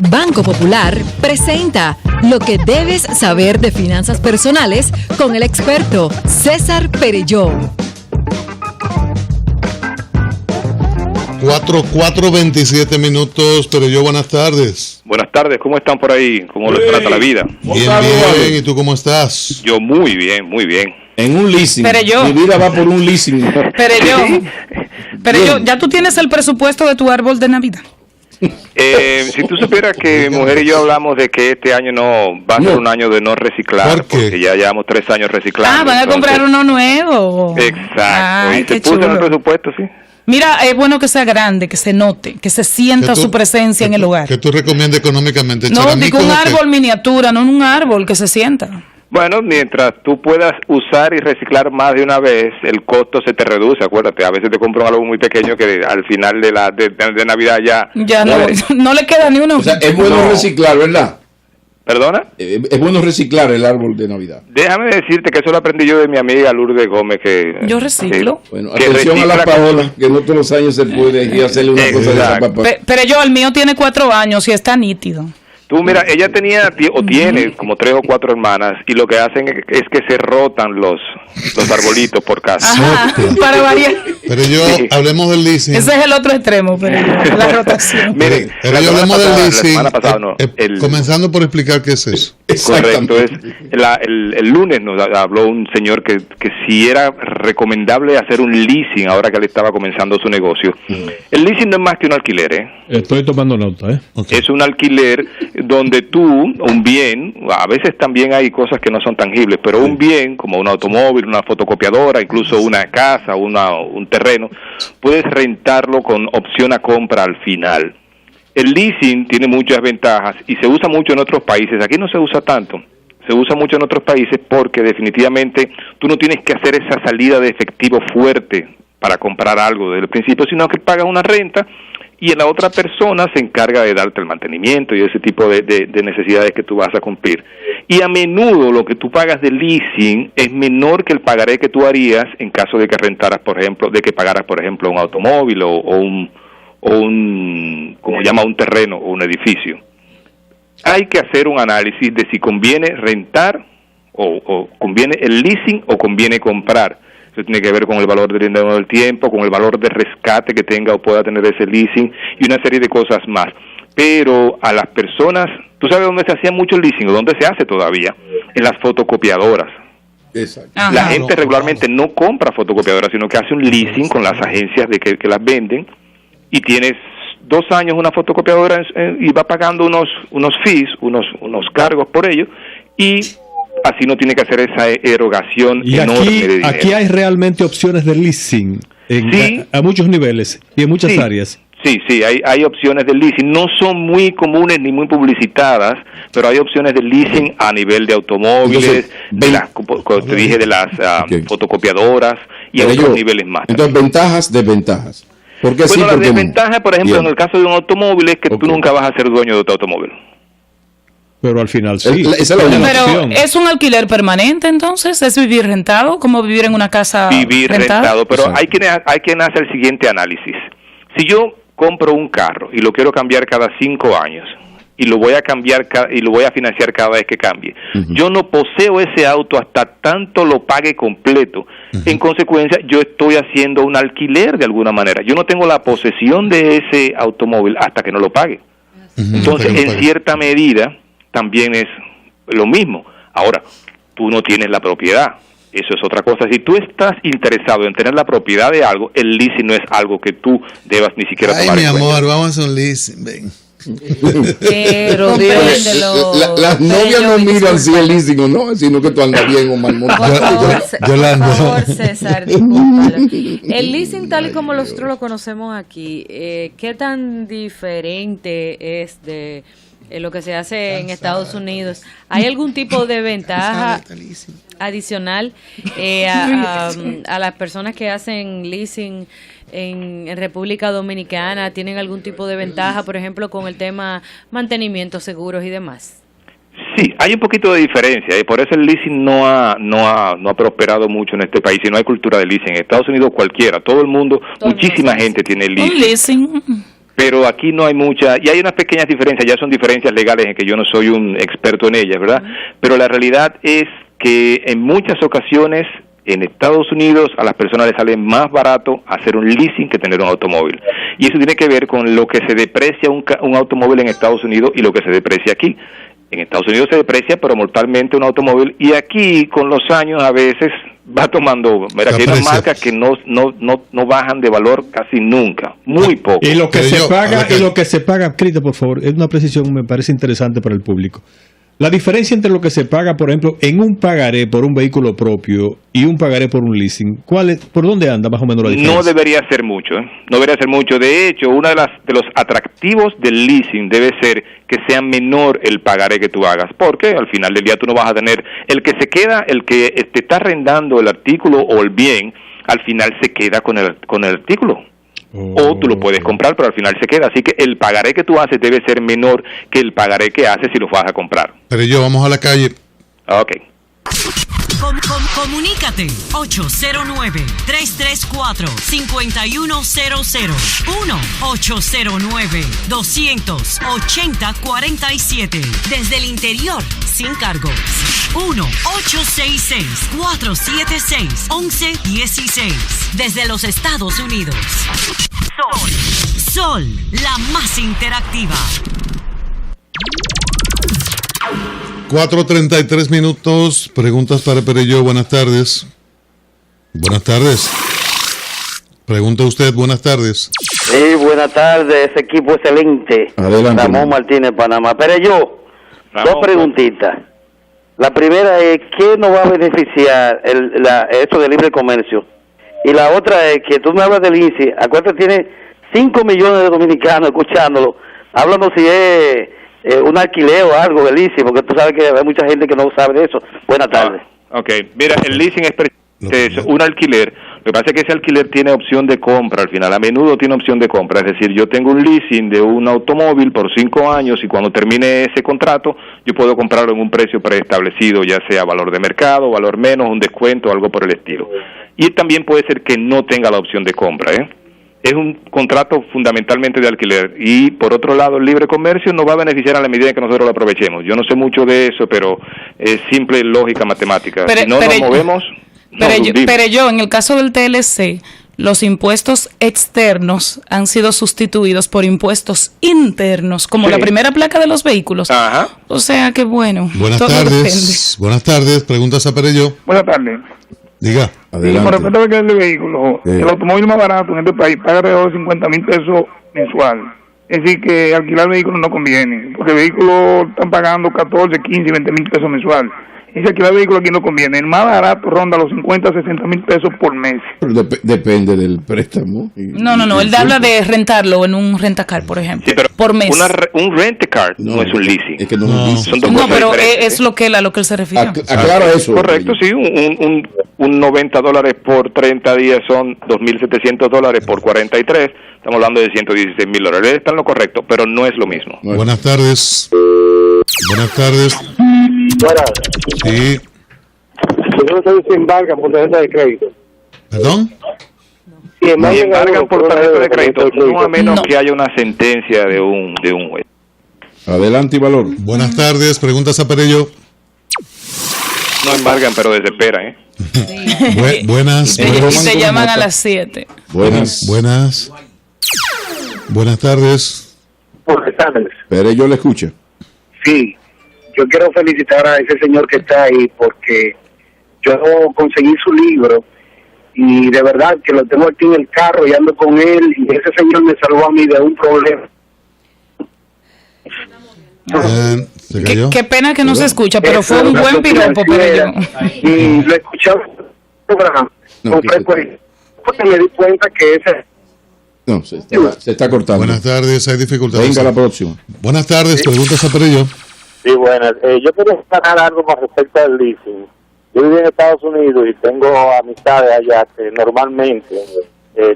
Banco Popular presenta Lo que debes saber de finanzas personales con el experto César Perelló. 4:27 minutos, Perelló, buenas tardes. Buenas tardes, ¿cómo están por ahí? ¿Cómo les trata la vida? Bien, bien, ¿y tú cómo estás? Yo muy bien, muy bien. En un leasing. Perelló. Mi vida va por un leasing. Perelló, ¿ya tú tienes el presupuesto de tu árbol de Navidad? Si tú supieras que mi mujer y yo hablamos de que este año no va a ser un año de no reciclar, ¿por qué? porque ya llevamos 3 años reciclando. Van a comprar uno nuevo. Exacto, Ay, y qué se puso en el chulo. presupuesto, sí. Mira, es bueno que sea grande, que se note, que se sienta su presencia en el hogar. ¿Qué tú recomiendas económicamente? No, digo un árbol miniatura, no un árbol que se sienta. Bueno, mientras tú puedas usar y reciclar más de una vez, el costo se te reduce, acuérdate, a veces te compras algo muy pequeño que al final de Navidad ya no le queda ni uno. O sea, es bueno reciclar, ¿verdad? ¿Perdona? Es bueno reciclar el árbol de Navidad. Déjame decirte que eso lo aprendí yo de mi amiga Lourdes Gómez, que Yo reciclo. Bueno, que atención a la recicla Paola, que no todos los años se puede ir a hacerle una cosa de esa Exacto. papá. Pero yo, el mío tiene 4 años y está nítido. Tú mira, ella tenía o tiene como 3 o 4 hermanas y lo que hacen es que se rotan los arbolitos por casa. Ajá, para variar. Perelló, hablemos del leasing. Ese es el otro extremo, pero la rotación. Miren, Perelló, hablemos del leasing. La semana pasada, no, comenzando por explicar qué es eso. correcto, el lunes nos habló un señor que si era recomendable hacer un leasing ahora que él estaba comenzando su negocio. El leasing no es más que un alquiler, ¿eh? Estoy tomando nota, ¿eh? Okay. Es un alquiler donde tú, un bien, a veces también hay cosas que no son tangibles, pero un bien como un automóvil, una fotocopiadora, incluso una casa, un terreno, puedes rentarlo con opción a compra al final. El leasing tiene muchas ventajas y se usa mucho en otros países. Aquí no se usa tanto. Se usa mucho en otros países porque definitivamente tú no tienes que hacer esa salida de efectivo fuerte para comprar algo desde el principio, sino que pagas una renta y la otra persona se encarga de darte el mantenimiento y ese tipo de necesidades que tú vas a cumplir. Y a menudo lo que tú pagas de leasing es menor que el pagaré que tú harías en caso de que rentaras, por ejemplo, pagaras, por ejemplo, un automóvil o un como llama, un terreno o un edificio. Hay que hacer un análisis de si conviene rentar o conviene el leasing o conviene comprar. Eso tiene que ver con el valor del tiempo, con el valor de rescate que tenga o pueda tener ese leasing y una serie de cosas más. Pero a las personas, ¿tú sabes dónde se hacía mucho el leasing o dónde se hace todavía? En las fotocopiadoras. Exacto. Ajá. La gente regularmente no compra fotocopiadoras, sino que hace un leasing con las agencias que las venden y tienes 2 años una fotocopiadora y va pagando unos fees, unos cargos por ello y así no tiene que hacer esa erogación Y enorme de dinero. aquí hay realmente opciones de leasing Sí. a muchos niveles y en muchas Sí. áreas. Sí, hay opciones de leasing. No son muy comunes ni muy publicitadas, pero hay opciones de leasing a nivel de automóviles, Entonces, te dije, de las Ok. fotocopiadoras y a Pero otros yo, niveles más. Entonces, ventajas, desventajas. ¿Por qué sí? Bueno, la Porque desventaja, por ejemplo, Bien. en el caso de un automóvil es que Ok. tú nunca vas a ser dueño de tu automóvil. Pero al final sí. Esa es la Hay una única. Pero opción. es un alquiler permanente, entonces, es vivir rentado, como vivir en una casa Vivir rentada. rentado, pero Exacto. hay quien hace el siguiente análisis. Si yo compro un carro y lo quiero cambiar cada 5 años y lo voy a cambiar y lo voy a financiar cada vez que cambie, yo no poseo ese auto hasta tanto lo pague completo. En consecuencia, yo estoy haciendo un alquiler de alguna manera. Yo no tengo la posesión de ese automóvil hasta que no lo pague. Entonces, en cierta medida, también es lo mismo. Ahora, tú no tienes la propiedad. Eso es otra cosa. Si tú estás interesado en tener la propiedad de algo, el leasing no es algo que tú debas ni siquiera Ay, tomar mi en cuenta. amor, vamos a hacer un leasing, ven. Pero Compréndelo. Las novias no Pero yo, miran si es leasing o no, sino que tú andas bien o mal Por montado. favor, Yolanda. por favor, César, discúlpalo. El leasing tal y como nosotros lo conocemos aquí, ¿qué tan diferente es de lo que se hace en Estados Unidos? ¿Hay algún tipo de ventaja adicional a las personas que hacen leasing en República Dominicana? ¿Tienen algún tipo de ventaja, por ejemplo, con el tema mantenimiento, seguros y demás? Sí, hay un poquito de diferencia y por eso el leasing no ha prosperado mucho en este país y no hay cultura de leasing. En Estados Unidos cualquiera, todo el mundo, muchísima gente tiene Un leasing. leasing. pero aquí no hay mucha, y hay unas pequeñas diferencias, ya son diferencias legales en que yo no soy un experto en ellas, ¿verdad? Pero la realidad es que en muchas ocasiones en Estados Unidos a las personas les sale más barato hacer un leasing que tener un automóvil. Y eso tiene que ver con lo que se deprecia un automóvil en Estados Unidos y lo que se deprecia aquí. En Estados Unidos se deprecia, pero mortalmente un automóvil, y aquí con los años a veces va tomando, mira, que hay unas marcas que no bajan de valor casi nunca, muy poco. Y lo que se paga, Crito, por favor, es una precisión, me parece interesante para el público. La diferencia entre lo que se paga, por ejemplo, en un pagaré por un vehículo propio y un pagaré por un leasing, ¿por dónde anda más o menos la diferencia? No debería ser mucho, ¿eh? No debería ser mucho. De hecho, uno de los atractivos del leasing debe ser que sea menor el pagaré que tú hagas, porque al final del día tú no vas a tener el que se queda, el que te está arrendando el artículo o el bien, al final se queda con el artículo. O tú lo puedes comprar, pero al final se queda. Así que el pagaré que tú haces debe ser menor que el pagaré que haces si lo vas a comprar. Pero vamos a la calle. Ok. Comunícate 809-334-5100 1-809-280-47 desde el interior sin cargos 1-866-476-1116 desde los Estados Unidos. Sol, la más interactiva. 4:33 minutos. Preguntas para Perello. Buenas tardes. Buenas tardes. Pregunta usted. Buenas tardes. Sí, buenas tardes. Ese equipo excelente. Adelante. Ramón Martínez, Panamá. Perello, dos preguntitas. La primera es, ¿qué nos va a beneficiar esto de libre comercio? Y la otra es que tú me hablas del INSI. Acuérdate, tiene 5 millones de dominicanos escuchándolo. Háblanos si es un alquiler o algo del leasing, porque tú sabes que hay mucha gente que no sabe de eso. Buenas tardes. Ok, mira, el leasing es un alquiler. Lo que pasa es que ese alquiler tiene opción de compra al final, a menudo tiene opción de compra, es decir, yo tengo un leasing de un automóvil por 5 años y cuando termine ese contrato yo puedo comprarlo en un precio preestablecido, ya sea valor de mercado, valor menos, un descuento, algo por el estilo. Y también puede ser que no tenga la opción de compra, Es un contrato fundamentalmente de alquiler y por otro lado el libre comercio nos va a beneficiar a la medida que nosotros lo aprovechemos. Yo no sé mucho de eso, pero es simple lógica matemática. Si no nos movemos... Pero yo, en el caso del TLC, los impuestos externos han sido sustituidos por impuestos internos, como la primera placa de los vehículos. Ajá. O sea que bueno. Buenas tardes. Buenas tardes. Preguntas a Perello. Buenas tardes. Diga. Adelante. Por respecto a que el vehículo, el automóvil más barato en este país paga alrededor de 50,000 pesos mensual. Es decir, que alquilar vehículos no conviene, porque el vehículo están pagando 14, 15, 20 mil pesos mensual. Y si alquilar vehículo aquí no conviene. El más barato ronda los 50, 60 mil pesos por mes. Pero depende del préstamo. No, él habla de rentarlo en un rentacar, por ejemplo, sí, pero por mes. un rent-a-car no es un leasing. Es que no es un leasing. Son dos cosas pero diferentes. es lo que a lo que él se refiere. Aclara eso. Correcto, sí, un $90 por 30 días son $2,700 por 43. Estamos hablando de $116,000. Está en lo correcto, pero no es lo mismo. Buenas tardes. Buenas tardes. Buenas. Sí. Yo no sé si embarcan por tarjeta de crédito. ¿Perdón? Si embargan por tarjeta de crédito, no a menos que haya una sentencia de un juez. Adelante, Valor. Buenas tardes. Preguntas a Perello. No embargan, pero desesperan, Buenas. Y te llaman a las 7. Buenas tardes. Buenas tardes. Perello le escucha. Sí, yo quiero felicitar a ese señor que está ahí porque yo conseguí su libro y de verdad que lo tengo aquí en el carro y ando con él y ese señor me salvó a mí de un problema. ¿Se cayó? Qué pena que no se escucha, pero fue un buen piropo, Perello. Y lo escuchaba con frecuencia porque me di cuenta que ese... No, se está cortando. Buenas tardes, hay dificultades. Venga la próxima. Buenas tardes, preguntas a Perello. Sí, buenas. Yo quería saber algo con respecto al leasing. Yo vivo en Estados Unidos y tengo amistades allá que normalmente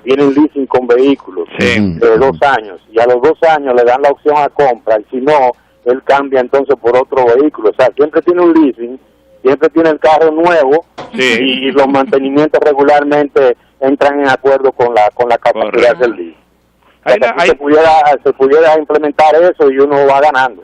tienen leasing con vehículos de 2 años. Y a los 2 años le dan la opción a compra. Y si no, él cambia entonces por otro vehículo. O sea, siempre tiene un leasing, siempre tiene el carro nuevo y los mantenimientos regularmente entran en acuerdo con la capacidad del leasing. se pudiera implementar eso y uno va ganando.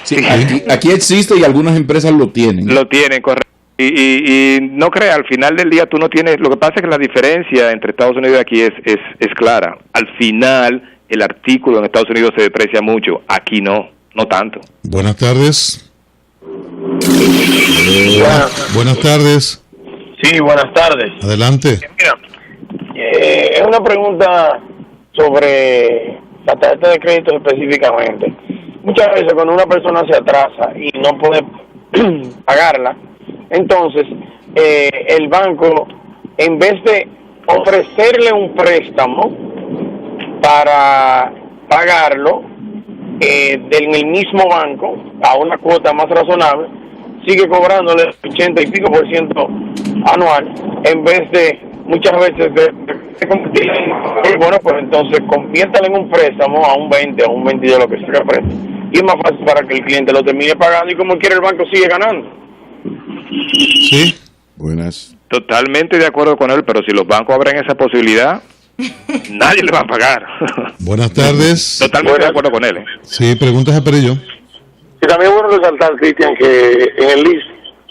Sí, aquí existe y algunas empresas lo tienen. Lo tienen, correcto. Y no crea, al final del día tú no tienes, lo que pasa es que la diferencia entre Estados Unidos y aquí es clara. Al final el artículo en Estados Unidos se deprecia mucho, aquí no tanto. Buenas tardes. Buenas tardes. Sí, buenas tardes. Adelante. Mira, es una pregunta sobre la tarjeta de crédito específicamente. Muchas veces cuando una persona se atrasa y no puede pagarla, entonces el banco, en vez de ofrecerle un préstamo para pagarlo en el mismo banco a una cuota más razonable, sigue cobrándole 80 y pico % anual, en vez de muchas veces de convertirlo en, bueno, pues entonces conviértalo en un préstamo a un 20, a un 22, lo que sea que preste. Y es más fácil para que el cliente lo termine pagando y como quiera el banco sigue ganando. Sí. Buenas. Totalmente de acuerdo con él, pero si los bancos abren esa posibilidad, nadie le va a pagar. Buenas tardes. Totalmente de acuerdo con él. Sí, preguntas a Perello. Y también es bueno resaltar, Cristian, que en el LIS,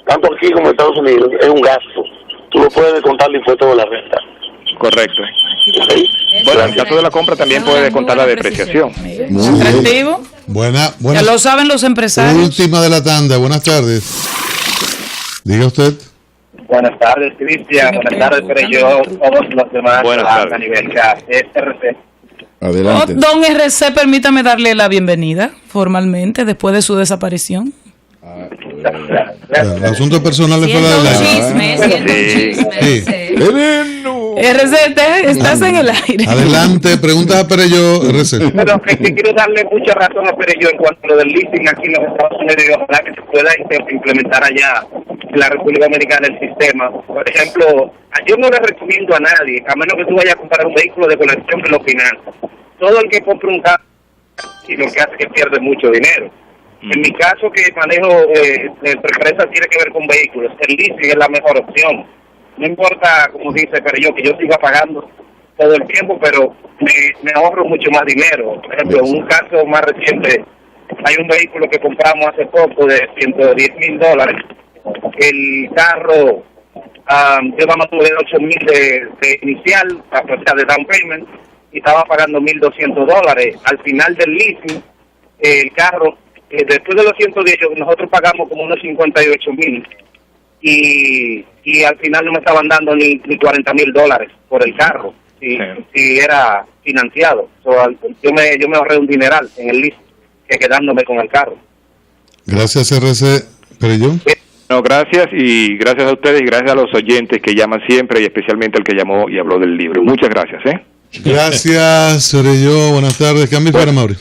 tanto aquí como en Estados Unidos, es un gasto. Tú lo puedes descontar el impuesto de la renta. Correcto. Bueno, en el caso de la compra también puede descontar la depreciación. Atractivo. Buena. Ya lo saben los empresarios. Última de la tanda. Buenas tardes. Diga usted. Buenas tardes, Cristian. Buenas tardes, Perello. Todos los demás a nivel RC. Adelante. Don RC, permítame darle la bienvenida formalmente después de su desaparición. El asunto personal le fue la RC, estás en el aire. Adelante, preguntas a Perello, RC. Pero que quiero darle mucha razón a Perello en cuanto a lo del leasing aquí en los Estados Unidos, y ojalá que se pueda implementar allá en la República Dominicana el sistema. Por ejemplo, yo no le recomiendo a nadie, a menos que tú vayas a comprar un vehículo de colección que lo financia. Todo el que compra un carro, y lo que hace es que pierde mucho dinero. En mi caso, que manejo empresa tiene que ver con vehículos, el leasing es la mejor opción. No importa, como dice Perello, que yo siga pagando todo el tiempo, pero me ahorro mucho más dinero. Por ejemplo, en un caso más reciente, hay un vehículo que compramos hace poco de $110,000. El carro, yo nada más tuve $8,000 de inicial, o sea, de down payment, y estaba pagando $1,200. Al final del leasing, el carro, después de los 110, nosotros pagamos como unos $58,000. Y al final no me estaban dando ni $40,000 por el carro, si era financiado. Yo me ahorré un dineral en el leasing que quedándome con el carro. Gracias, RC. Perello. No, gracias, y gracias a ustedes y gracias a los oyentes que llaman siempre y especialmente el que llamó y habló del libro. Muchas gracias. Gracias, Perello. Buenas tardes. Cambio para Mauri.